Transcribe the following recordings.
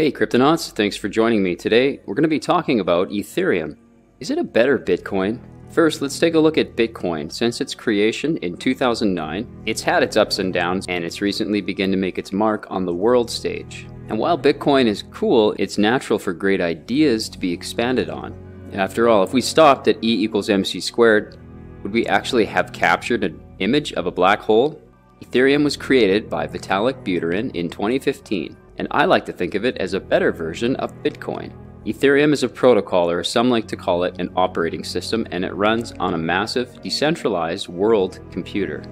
Hey Cryptonauts, thanks for joining me. Today we're going to be talking about Ethereum. Is it a better Bitcoin? First, let's take a look at Bitcoin. Since its creation in 2009, it's had its ups and downs, and it's recently begun to make its mark on the world stage. And while Bitcoin is cool, it's natural for great ideas to be expanded on. After all, if we stopped at E equals mc squared, would we actually have captured an image of a black hole? Ethereum was created by Vitalik Buterin in 2015. And I like to think of it as a better version of Bitcoin. Ethereum is a protocol, or some like to call it an operating system, and it runs on a massive, decentralized world computer.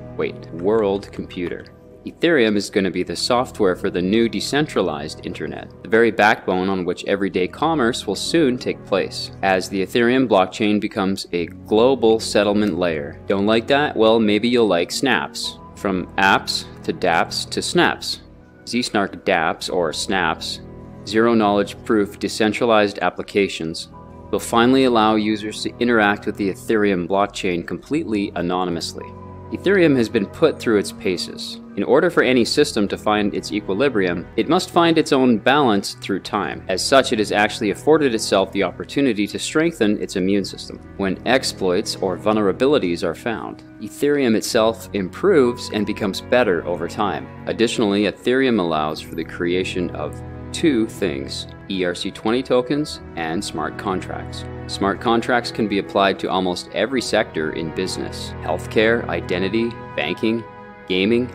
Ethereum is going to be the software for the new decentralized internet, the very backbone on which everyday commerce will soon take place, as the Ethereum blockchain becomes a global settlement layer. Don't like that? Well, maybe you'll like snaps. From apps to dApps to snaps. ZSnark dApps, or snaps, zero-knowledge proof decentralized applications, will finally allow users to interact with the Ethereum blockchain completely anonymously. Ethereum has been put through its paces. In order for any system to find its equilibrium, it must find its own balance through time. As such, it has actually afforded itself the opportunity to strengthen its immune system when exploits or vulnerabilities are found. Ethereum itself improves and becomes better over time. Additionally, Ethereum allows for the creation of two things: ERC20 tokens and smart contracts. Smart contracts can be applied to almost every sector in business: healthcare, identity, banking, gaming,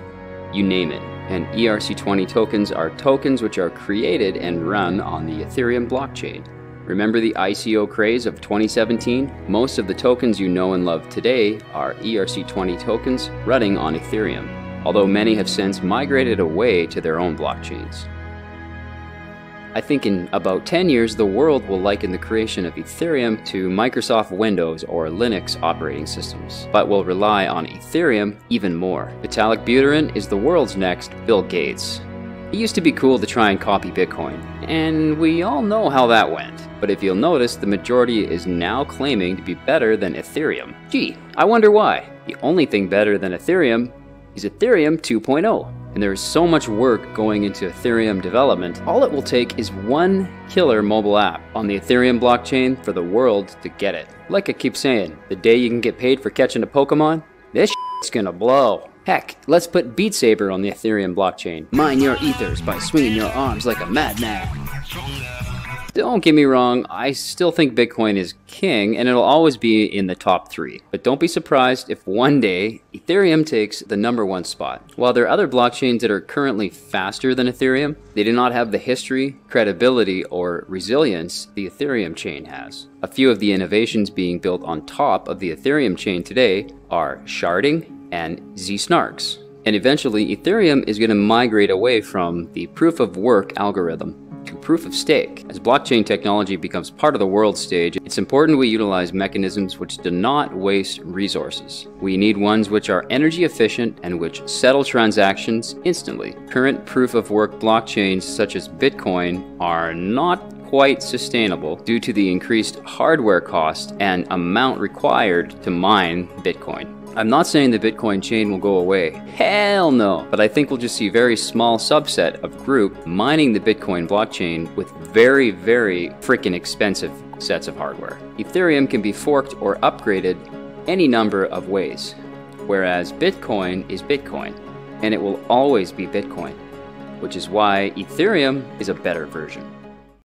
you name it. And ERC20 tokens are tokens which are created and run on the Ethereum blockchain. Remember the ICO craze of 2017? Most of the tokens you know and love today are ERC20 tokens running on Ethereum, although many have since migrated away to their own blockchains. I think in about 10 years, the world will liken the creation of Ethereum to Microsoft Windows or Linux operating systems, but will rely on Ethereum even more. Vitalik Buterin is the world's next Bill Gates. It used to be cool to try and copy Bitcoin, and we all know how that went. But if you'll notice, the majority is now claiming to be better than Ethereum. Gee, I wonder why. The only thing better than Ethereum is Ethereum 2.0. And there is so much work going into Ethereum development. All it will take is one killer mobile app on the Ethereum blockchain for the world to get it. Like I keep saying, the day you can get paid for catching a Pokemon, this shit's gonna blow. Heck, let's put Beat Saber on the Ethereum blockchain. Mine your ethers by swinging your arms like a madman. Don't get me wrong, I still think Bitcoin is king, and it'll always be in the top 3. But don't be surprised if one day Ethereum takes the #1 spot. While there are other blockchains that are currently faster than Ethereum, they do not have the history, credibility, or resilience the Ethereum chain has. A few of the innovations being built on top of the Ethereum chain today are sharding and ZSnarks. And eventually, Ethereum is going to migrate away from the proof of work algorithm to proof of stake. As blockchain technology becomes part of the world stage, it's important we utilize mechanisms which do not waste resources. We need ones which are energy efficient and which settle transactions instantly. Current proof of work blockchains such as Bitcoin are not quite sustainable due to the increased hardware cost and amount required to mine Bitcoin. I'm not saying the Bitcoin chain will go away. Hell no! But I think we'll just see a very small subset of group mining the Bitcoin blockchain with very, very freaking expensive sets of hardware. Ethereum can be forked or upgraded any number of ways, whereas Bitcoin is Bitcoin, and it will always be Bitcoin, which is why Ethereum is a better version.